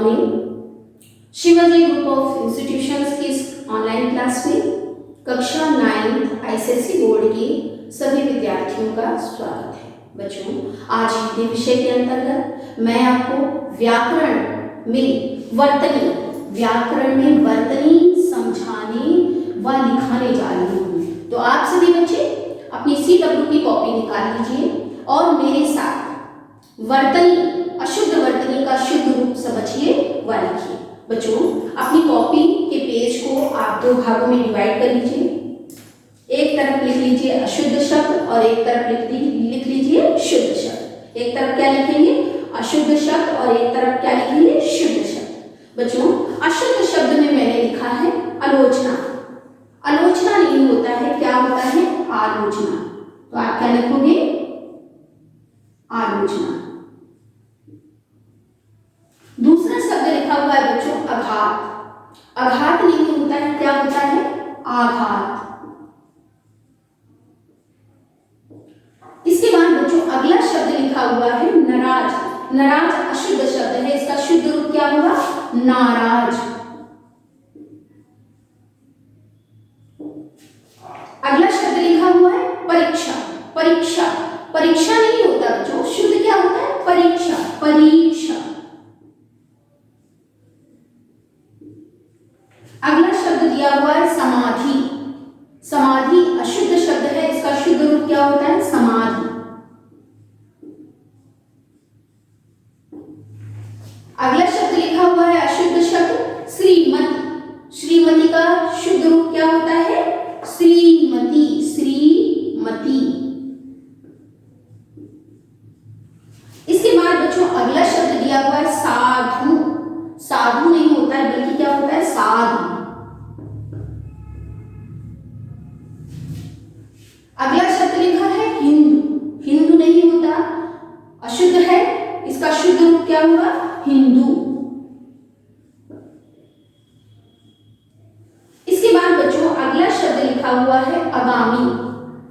Morning. Shivaji group of institutions की इस online class में कक्षा 9 आईसीएसई बोर्ड के सभी विद्यार्थियों का स्वागत है। बच्चों, आज हिंदी विषय के अंतर्गत मैं आपको व्याकरण में वर्तनी समझाने व लिखाने जा रही हूँ। तो आप सभी बच्चे अपनी CW की कॉपी निकाल लीजिए और मेरे साथ वर्तनी, अशुद्ध वर्तनी का शुद्ध रूप समझिए व लिखिए। बच्चों, अपनी कॉपी के पेज को आप दो भागों में डिवाइड कर लीजिए। एक तरफ लिख लीजिए अशुद्ध शब्द और एक तरफ लिख लीजिए शुद्ध शब्द। एक तरफ क्या लिखेंगे? अशुद्ध शब्द और एक तरफ क्या लिखेंगे? शुद्ध शब्द। बच्चों, अशुद्ध शब्द में मैंने लिखा है आलोचना। आलोचना नहीं होता है, क्या होता है? आलोचना। तो आप क्या लिखोगे? आलोचना। दूसरा शब्द लिखा हुआ है बच्चों आघात। आघात नहीं होता है, क्या होता है? आघात। इसके बाद बच्चों अगला शब्द लिखा हुआ है नाराज। नाराज अशुद्ध शब्द है, इसका शुद्ध रूप क्या होगा? नाराज। अगला शब्द लिखा हुआ है परीक्षा। परीक्षा, परीक्षा नहीं होता बच्चों, शुद्ध क्या होता है? परीक्षा। परीक्षा। अगला शब्द दिया हुआ है समाधि। समाधि अशुद्ध शब्द है, इसका शुद्ध रूप क्या होता है? समाधि। अगला शब्द लिखा हुआ है अशुद्ध शब्द श्रीमती। श्रीमती का शुद्ध रूप क्या होता है? श्रीमती। श्रीमती। इसके बाद बच्चों अगला शब्द दिया हुआ है साधु। साधु नहीं होता है बल्कि क्या होता है? साधु। अगला शब्द लिखा है हिंदू। हिंदू नहीं होता, अशुद्ध है, इसका शुद्ध रूप क्या होगा? हिंदू। इसके बाद बच्चों अगला शब्द लिखा हुआ है आगामी।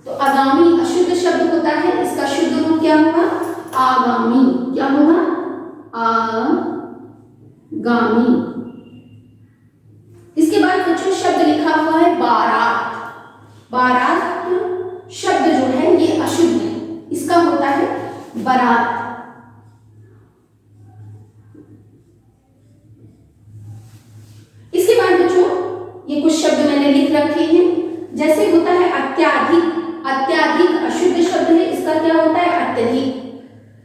तो आगामी अशुद्ध शब्द होता है, इसका शुद्ध रूप क्या होगा? आगामी। क्या होगा? आगामी। इसके बाद बच्चों शब्द लिखा हुआ है बारात। बारात शब्द जो है ये अशुद्ध है, इसका होता है बारात। इसके बाद बच्चों ये कुछ शब्द मैंने लिख रखे हैं, जैसे होता है अत्याधिक। अत्याधिक अशुद्ध शब्द है, इसका क्या होता है? अत्यधिक।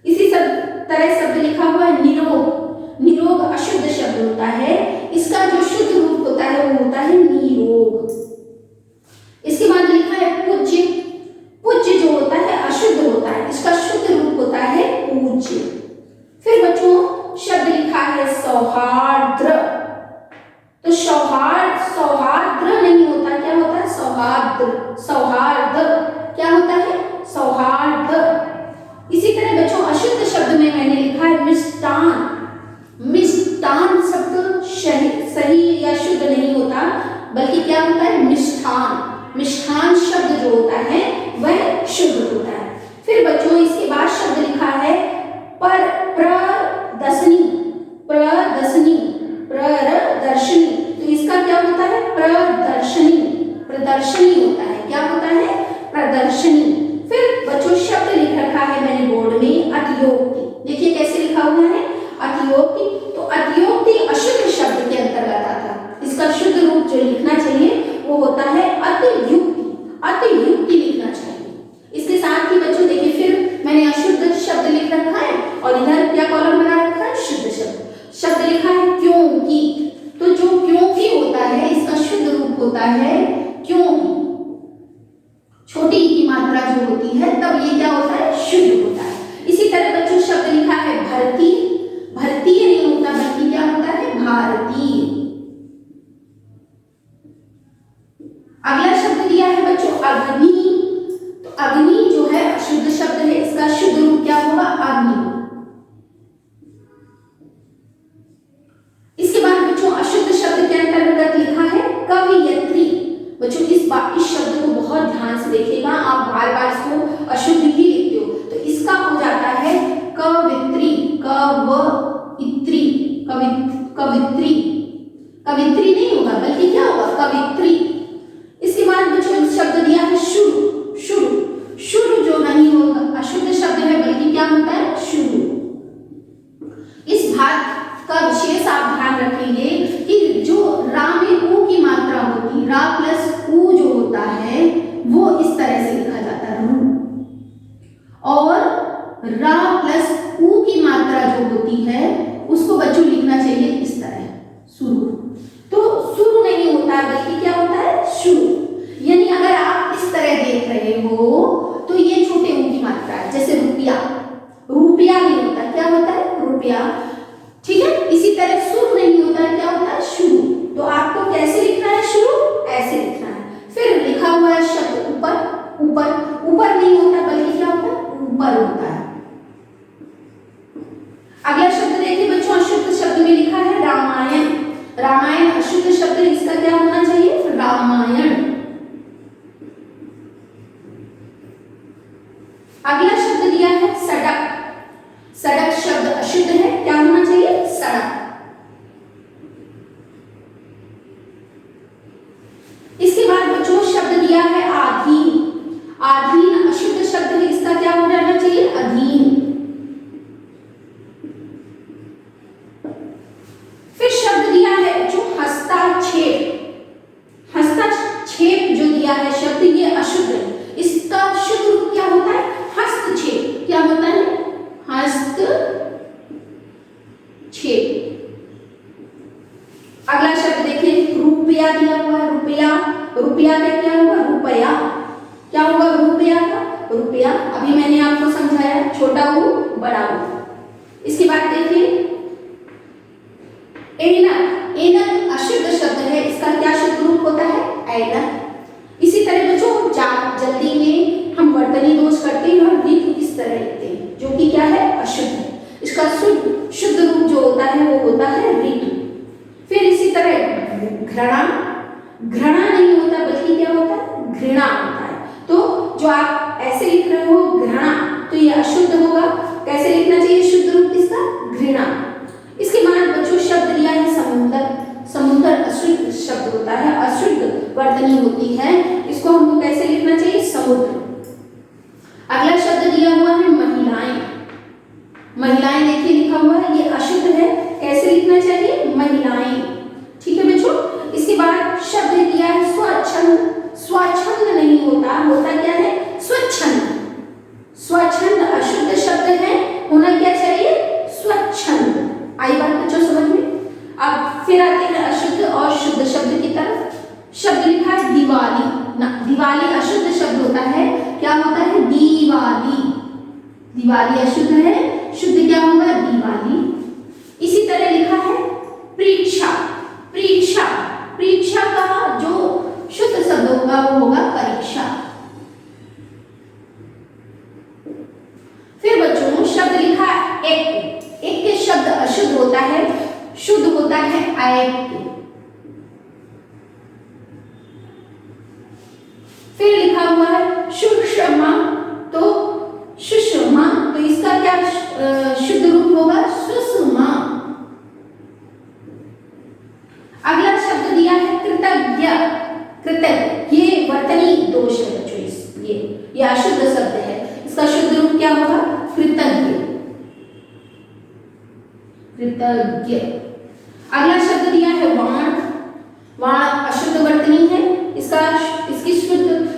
इसी तरह शब्द लिखा हुआ है निरोग। निरोग अशुद्ध शब्द होता है, इसका जो शुद्ध रूप होता है वो होता है निरोग। इसके बाद लिखा है पूज्य। पूज्य जो होता है अशुद्ध होता है, इसका शुद्ध रूप होता है पूज्य। फिर बच्चों शब्द लिखा है सौहार्द्र। तो सौहार्द्र नहीं होता, क्या होता है? सौहार्द्र। सौहार्द क्या होता है? सौहार्द। इसी तरह बच्चों अशुद्ध शब्द में मैंने लिखा है मिष्टान। मिष्टान शब्द सही या शुद्ध नहीं होता बल्कि क्या होता है? मिष्ठान। मिष्ठान शब्द जो होता है वह शुद्ध होता है। फिर बच्चों इसके बाद शब्द लिखा है प्रदर्शनी। प्रदर्शनी। प्रदर्शनी। तो इसका क्या होता है? प्रदर्शनी। प्रदर्शनी होता है, क्या होता है? प्रदर्शनी। फिर बच्चों शब्द लिख रखा है मैंने बोर्ड में अतियोक्ति। देखिए कैसे लिखा हुआ है अतियोक्ति। तो अतियोक्ति अशुद्ध शब्द के अंतर्गत आता है, इसका शुद्ध रूप जो लिखना चाहिए वो होता है अतियुक्ति। अतियुक्ति लिखना चाहिए। इसके साथ ही बच्चों देखिए फिर मैंने अशुद्ध शब्द लिख रखा है और इधर क्या कॉलम बना रखा है? शुद्ध शब्द। शब्द लिखा है क्योंकि। तो जो क्योंकि होता है इसका शुद्ध रूप होता है क्योंकि। छोटी की मात्रा जो होती है तब ये क्या होता है? शुद्ध होता है। इसी तरह बच्चों शब्द लिखा है भर्ती। भारतीय नहीं होता बल्कि क्या होता है? भारतीय। अगला शब्द दिया है बच्चों अग्नि। तो अग्नि जो है अशुद्ध शब्द है, इसका शुद्ध रूप क्या होगा? अग्नि। इसके बाद बच्चों अशुद्ध शब्द के अंतर्गत लिखा है कवियत्री। बच्चों इस शब्द को बहुत ध्यान से देखिएगा, आप बार बार इसको अशुद्ध ही लिखते हो तो इसका हो जाता है कवित्री। कवित्री। कवित्री। कवित्री, कवित्री नहीं होगा बल्कि क्या होगा, कवित्री। इसके बाद बच्चों शब्द दिया है शुरू, शुरू, शुरू जो नहीं होगा, अशुद्ध शब्द है बल्कि क्या होता है, शुरू। इस भाग का विशेष आप ध्यान रखेंगे कि जो रा में ऊ की मात्रा होती, रा प्लस ऊ जो होता है वो इस तरह से लिखा जाता है रू, और रा प्लस ऊ की मात्रा जो होती है उसको बच्चों लिखना चाहिए इस तरह, शुरू। तो शुरू नहीं होता है बल्कि क्या होता है, शुरू। यानी अगर आप इस तरह देख रहे हो तो ये छोटे ऊ की मात्रा है, जैसे रुपया, रुपया नहीं होता, क्या होता है, रुपया, ठीक है। इसी तरह शुरू नहीं होता है, क्या होता है, शुरू। तो आपको कैसे लिखना है, शुरू ऐसे लिखना है। फिर लिखा हुआ है शब्द ऊपर, ऊपर, ऊपर नहीं होता बल्कि क्या होता है, ऊपर होता है। अगला शब्द देखिए बच्चों, अशुद्ध शब्द में लिखा है रामायण, रामायण अशुद्ध शब्द, इसका क्या होना चाहिए, रामायण। अगला शब्द दिया है सड़क, सड़क शब्द अशुद्ध है, क्या होना चाहिए, सड़क। इसके बाद बच्चों शब्द दिया है आधीन, आधीन अशुद्ध शब्द है, इसका क्या हो जाना चाहिए, अधीन। फिर शब्द दिया है जो हस्ताक्षेप, हस्ताक्षेप जो दिया है शब्द ये अशुद्ध है, इसका शुद्ध रूप क्या होता है, हस्तक्षेप, क्या होता है, हस्तक्षेप। अगला शब्द देखिए रुपया दिया हुआ है, रुपया, रुपया का क्या होगा, रुपया, क्या होगा रुपया का, रुपया। अभी मैंने आपको समझाया, छोटा ऊ बड़ा ऊ। इसके बाद देखिए ऐनक, ऐनक अशुद्ध शब्द है, इसका क्या शुद्ध रूप होता है, ऐनक। इसी तरह बच्चों जल्दी में हम वर्तनी दोष करते हैं और ऋतु इस तरह लिखते हैं जो कि क्या है, अशुद्ध है, इसका शुद्ध रूप जो होता है वो होता है ऋतु। फिर इसी तरह घृणा, घृणा नहीं होता बल्कि क्या होता है, घृणा होता है। तो जो आप ऐसे लिख रहे हो घृणा, तो ये अशुद्ध होगा, कैसे लिखना चाहिए शुद्ध रूप इसका, घृणा। इसके बाद बच्चों शब्द दिया है समुद्र, समुद्र अशुद्ध शब्द होता है, अशुद्ध वर्तनी होती है, इसको हमको कैसे लिखना चाहिए, समुद्र। अगला शब्द दिया हुआ है महिलाएं, महिलाएं देखिए लिखा हुआ है, ये अशुद्ध है, कैसे लिखना चाहिए, महिलाएं, ठीक है बच्चों। इसके बाद शब्द दिया है स्वच्छंद, स्वच्छंद नहीं होता, होता क्या है, स्वच्छंद, स्वच्छंद अशुद्ध शब्द है, होना क्या चाहिए, स्वच्छंद। आई बात बच्चों समझ में। अब फिर आते हैं अशुद्ध और शुद्ध शब्द की तरफ। शब्द लिखा है दिवाली ना, दिवाली अशुद्ध शब्द होता है, क्या होता है, दीवाली, दिवाली अशुद्ध है, शुद्ध क्या होगा, दिवाली। इसी तरह लिखा है परीक्षा, परीक्षा, परीक्षा का जो शुद्ध शब्द होगा वो होगा परीक्षा। फिर बच्चों शब्द लिखा है एक, एक शब्द अशुद्ध होता है, शुद्ध होता है ऐक्य। फिर लिखा हुआ है सुषमा, तो सुषमा, तो इसका क्या शुद्ध रूप होगा, सुषमा। अगला शब्द दिया है कृतज्ञ, कृतज्ञ, ये वर्तनी दोष है बच्चों, ये अशुद्ध शब्द है, इसका शुद्ध रूप क्या होगा, कृतज्ञ, कृतज्ञ। अगला शब्द दिया है वाण, वाण अशुद्ध वर्तनी है, इसका इसकी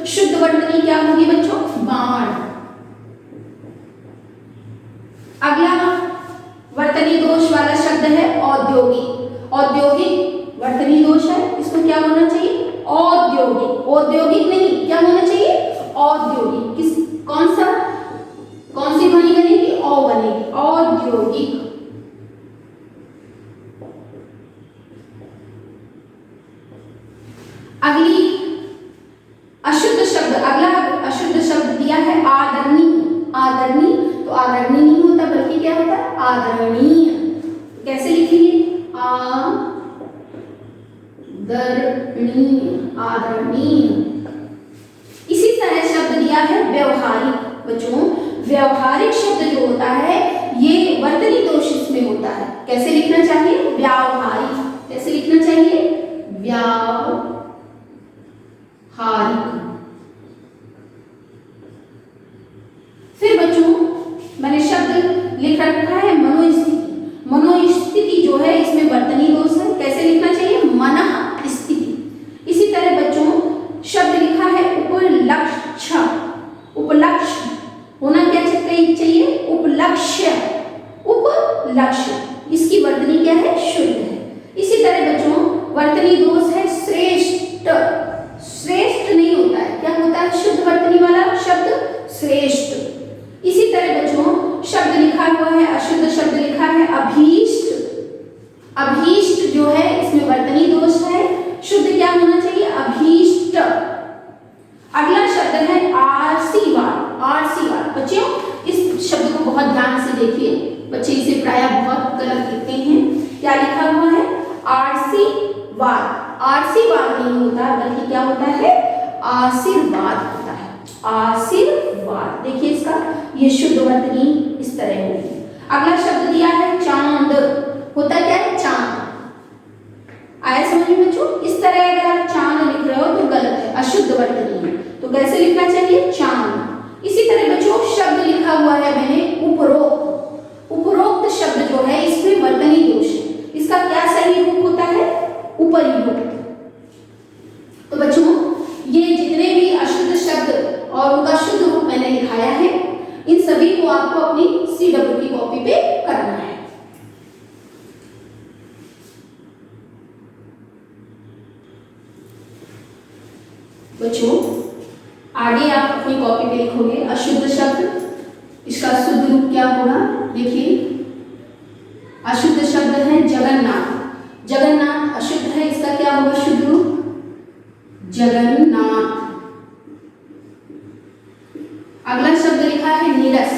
शुद्ध वर्तनी क्या होगी बच्चों, बाण। अगला वर्तनी दोष वाला शब्द है औद्योगिक, औद्योगिक वर्तनी दोष है, इसको क्या होना चाहिए, औद्योगिक, औद्योगिक नहीं, क्या होना चाहिए, औद्योगिक। किस कौन सा, कौन सी ध्वनि बनेगी, औ बनेगी, औद्योगिक। अगली अशुद्ध शब्द, अगला अशुद्ध शब्द दिया है आदरणीय, आदरणीय, तो आदरणीय नहीं होता बल्कि क्या होता है, आदरणीय। कैसे लिखेंगे, आदरणीय, आदरणीय। इसी तरह शब्द दिया है व्यवहारिक, बच्चों व्यवहारिक शब्द जो होता है ये वर्तनी दोष इसमें होता है, कैसे लिखना चाहिए, व्यावहारिक, इसकी वर्तनी क्या है? शुद्ध है। इसी तरह बच्चों वर्तनी दोष है श्रेष्ठ। श्रेष्ठ नहीं होता है, क्या होता है? शुद्ध वर्तनी वाला शब्द श्रेष्ठ। इसी तरह बच्चों शब्द लिखा हुआ है, अशुद्ध शब्द लिखा है अभीष्ट। अभीष्ट जो है इसमें वर्तनी दोष है, शुद्ध क्या होना चाहिए? अभीष्ट। अगला शब्द है आरसीवाद। आरसीवाद बच्चों इस शब्द को बहुत ध्यान से देखिए, बच्चे इसे प्रायः बहुत गलत लिखते हैं। क्या लिखा हुआ है? आरसीवाद। आरसीवाद नहीं होता बल्कि क्या होता है? आशीर्वाद होता है। आशीर्वाद। देखिए इसका ये शुद्ध वर्तनी इस तरह होगी। अगला शब्द दिया है चांद। होता क्या है? चांद। आया समझ में बच्चों? इस तरह अगर आप चांद लिख रहे हो तो गलत है, अशुद्ध वर्तनी है। तो कैसे लिखना चाहिए? चांद। इसी तरह बच्चों शब्द लिखा हुआ है मैंने उपरोक्त। उपरोक्त शब्द जो है इसमें वर्तनी दोष है। इसका क्या सही रूप होता है? उपयुक्त। तो बच्चों ये जितने भी अशुद्ध शब्द और उनका शुद्ध रूप मैंने लिखाया है, इन सभी को आपको अपनी CW की कॉपी पे करना है। बच्चों आगे आप अपनी कॉपी पे लिखोगे अशुद्ध शब्द, इसका शुद्ध रूप क्या होगा? देखिए अशुद्ध शब्द है जगन्नाथ। जगन्नाथ अशुद्ध है, इसका क्या होगा शुद्ध रूप? जगन्नाथ। अगला शब्द लिखा है नीरस।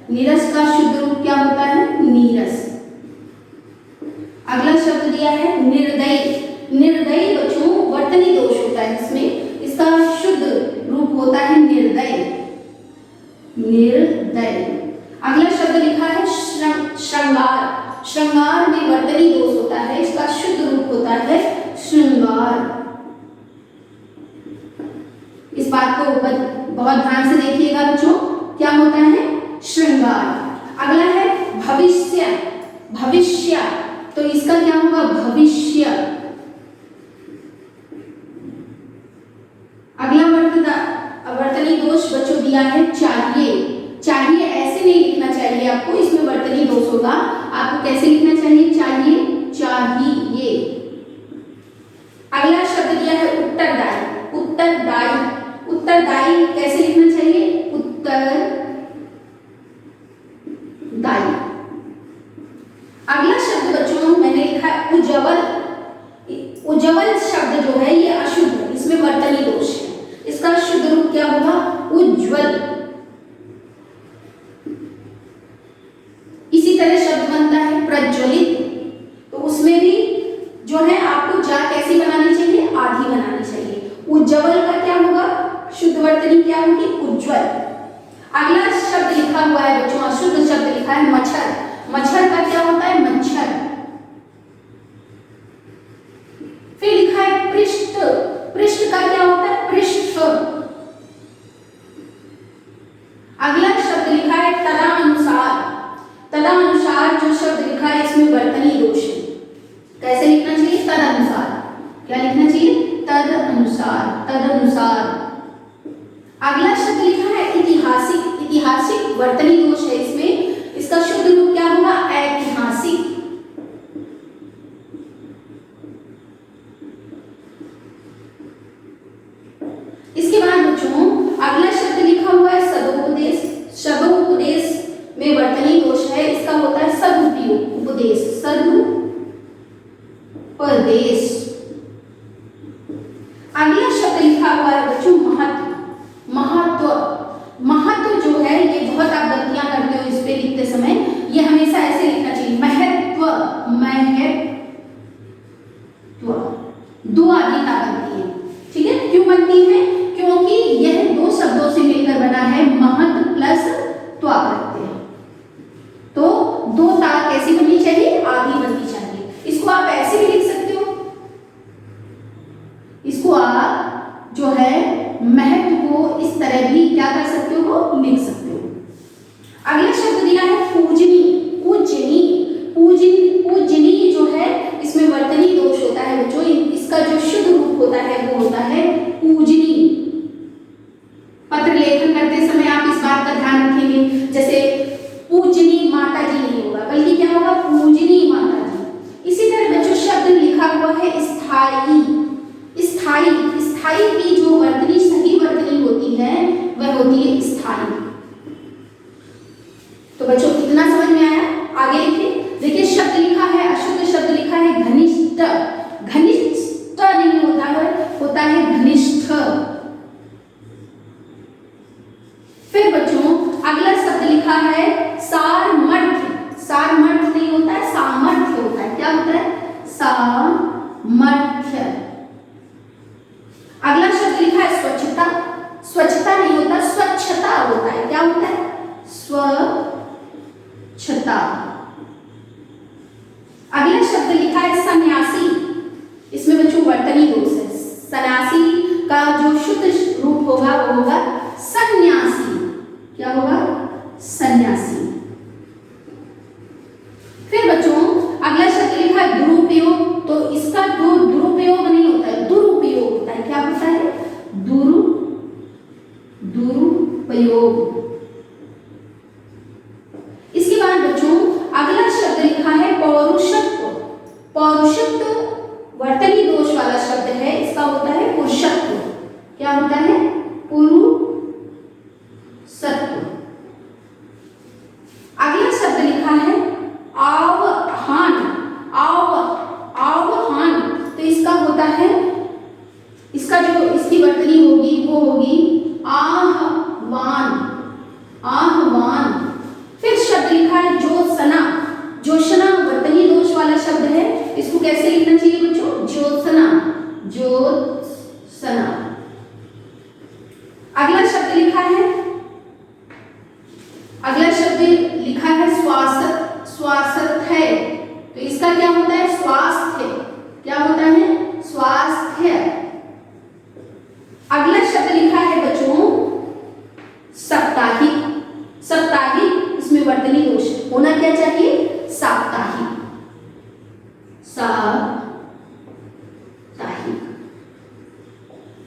नीरस का शुद्ध रूप क्या होता है? नीरस। अगला शब्द दिया है निर्दयी। निर्दयी बच्चों वर्तनी दोष होता है इसमें, इसका शुद्ध रूप होता है निर्दय। निर्दय। अगला शब्द लिखा है श्रृंगार। श्रृंगार में वर्तनी दोष होता है, इसका शुद्ध रूप होता है श्रृंगार। इस बात को बहुत ध्यान से देखिएगा बच्चों, क्या होता है? श्रृंगार। अगला है भविष्य। भविष्य तो इसका क्या होगा? भविष्य। अगला वर्तनी दोष बच्चों दिया है चाहिए। चाहिए ऐसे नहीं लिखना चाहिए आपको, इसमें वर्तनी दोष होगा। आपको कैसे लिखना चाहिए? चाहिए, चाहिए। अगला शब्द दिया है उत्तरदायी। उत्तरदायी। उत्तरदायी कैसे लिखना चाहिए? उत्तरदायी। अगला शब्द बच्चों मैंने लिखा है उज्ज्वल। उज्ज्वल शब्द जो है ये अशुद्ध है, इसमें वर्तनी दोष है। इसका शुद्ध रूप क्या होगा? उज्ज्वल। इसी तरह शब्द बनता है प्रज्वलित। तो उसमें भी जो है आपको जा कैसी बनानी चाहिए? आधी बनानी चाहिए। उज्ज्वल का क्या होगा? शुद्ध वर्तनी क्या होगी? उज्ज्वल। अगला शब्द लिखा हुआ है बच्चों, अशुद्ध शब्द लिखा है मच्छर। मच्छर का क्या होता है? मच्छर। फिर लिखा है पृष्ठ। पृष्ठ का क्या होता है? पृष्ठ। अगला शब्द लिखा है तदनुसार। तदनुसार जो शब्द लिखा है इसमें वर्तनी दोष है। कैसे लिखना चाहिए? तदनुसार। क्या लिखना चाहिए? तदनुसार। तदनुसार। अगला शब्द लिखा है ऐतिहासिक। ऐतिहासिक वर्तनी दोष है इसमें, इसका शुद्ध रूप क्या होगा? ऐतिहासिक। इसके बाद बच्चों अगला शब्द लिखा हुआ है सदुपदेश। सदुपदेश में वर्तनी दोष है, इसका होता है सदुपयोग उपदेश। सदुपदेश। अगला शब्द लिखा हुआ है बच्चों महत्व। महत्व। महत्व जो है ये बहुत आप गलतियां करते हो इस पे लिखते समय, ये हमेशा ऐसे लिखना चाहिए महत्व। महत्व। दो आदिता बनती है, ठीक है? क्यों बनती है? क्योंकि यह दो शब्दों से मिलकर बना है, महत्व प्लस त्वा प्रत्यय। तो दो ता कैसी बननी चाहिए? आधी बननी चाहिए। इसको आप ऐसे भी लिख सकते हो, इसको आप जो है महत्व को इस तरह भी क्या कर सकते हो? लिख सकते हो। अगला शब्द दिया है पूजनी। पूजनी। पूजनी जो है इसमें वर्तनी दोष होता है बच्चों, इसका जो शुद्ध रूप होता है वो होता है पूजनी। पत्र लेखन करते समय आप इस बात का ध्यान रखेंगे, जैसे घनिष्ठ नहीं होता है, होता है घनिष्ठ। फिर बच्चों अगला शब्द लिखा है सामर्थ्य। सामर्थ्य नहीं होता है, सामर्थ्य होता है। क्या होता है? सामर्थ्य। अगला शब्द लिखा है स्वच्छता। स्वच्छता नहीं होता, स्वच्छता होता है। क्या होता है? स्वच्छता। अगला शब्द लिखा है सन्यासी। इसमें बच्चों वर्तनी दोष है। सन्यासी का जो शुद्ध रूप होगा वो होगा सन्यासी। क्या होगा? सन्यासी। फिर बच्चों अगला शब्द लिखा है दुरुपयोग। तो इसका दुरुपयोग नहीं होता है, दुरुपयोग होता है। क्या होता है? दुरुपयोग। इसके बाद बच्चों अगला शब्द लिखा है पौरुषत्व। पौरुषत्व वर्तनी दोष वाला शब्द है, इसका होता है पुरुषत्व। क्या होता है? पुरुषत्व। अगला शब्द लिखा है आह्वान। आह्वान तो इसका होता है, इसका जो इसकी वर्तनी होगी वो होगी आह्वान। आह्वान। फिर शब्द लिखा है ज्योत्सना। ज्योत्सना वर्तनी दोष वाला शब्द है, इसको कैसे लिखना चाहिए बच्चों? ज्योत्सना। ज्योत्सना। अगला शब्द लिखा है स्वास्थ्य। स्वास्थ्य। तो इसका क्या होता है? स्वास्थ्य। क्या होता है? स्वास्थ्य। अगला शब्द लिखा है बच्चों साप्ताहिक। साप्ताहिक इसमें वर्तनी दोष होना क्या चाहिए? साप्ताहिक। साप्ताहिक।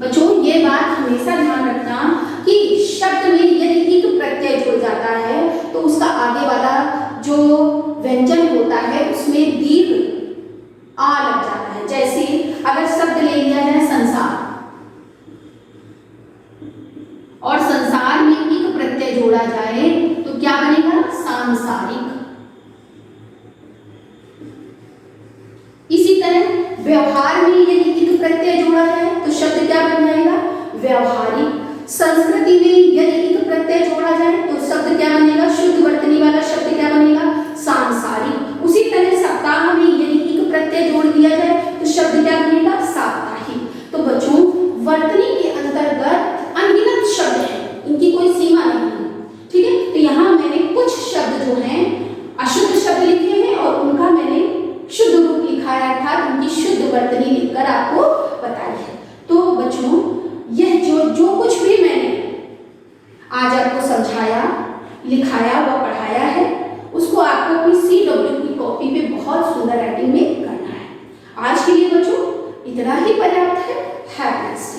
बच्चों ये बात हमेशा ध्यान रखना कि शब्द में यदि एक प्रत्यय जुड़ जाता है तो उसका आगे वाला जो व्यंजन होता है उसमें दीर्घ आ लग जाता है। जैसे अगर शब्द ले लिया जाए संसार, और संसार में एक प्रत्यय जोड़ा जाए तो क्या बनेगा? सांसारिक। इसी तरह व्यवहार में यदि एक प्रत्यय जोड़ा जाए तो शब्द क्या बन जाएगा? व्यवहारिक। संस्कृति में यदि एक प्रत्यय जोड़ा जाए तो शब्द क्या बनेगा? शुद्ध वर्तनी वाला शब्द क्या बनेगा? सांसारिक। उसी तरह सप्ताह में यदि एक प्रत्यय जोड़ दिया जाए तो शब्द क्या बनेगा? साप्ताहिक। तो बच्चों वर्तनी के अंतर्गत अनगिनत शब्द हैं, इनकी कोई सीमा नहीं है। ठीक है, तो यहाँ मैंने कुछ शब्द जो हैं अशुद्ध शब्द लिखे हैं और उनका मैंने शुद्ध रूप लिखा है, अर्थात उनकी शुद्ध वर्तनी लिखकर आपको बताई है। तो बच्चों यह जो कुछ भी मैंने आज आपको समझाया, लिखाया व पढ़ाया है उसको आपको अपनी CW की कॉपी पे बहुत सुंदर राइटिंग में करना है। आज के लिए बच्चों इतना ही पर्याप्त है। Have a nice day.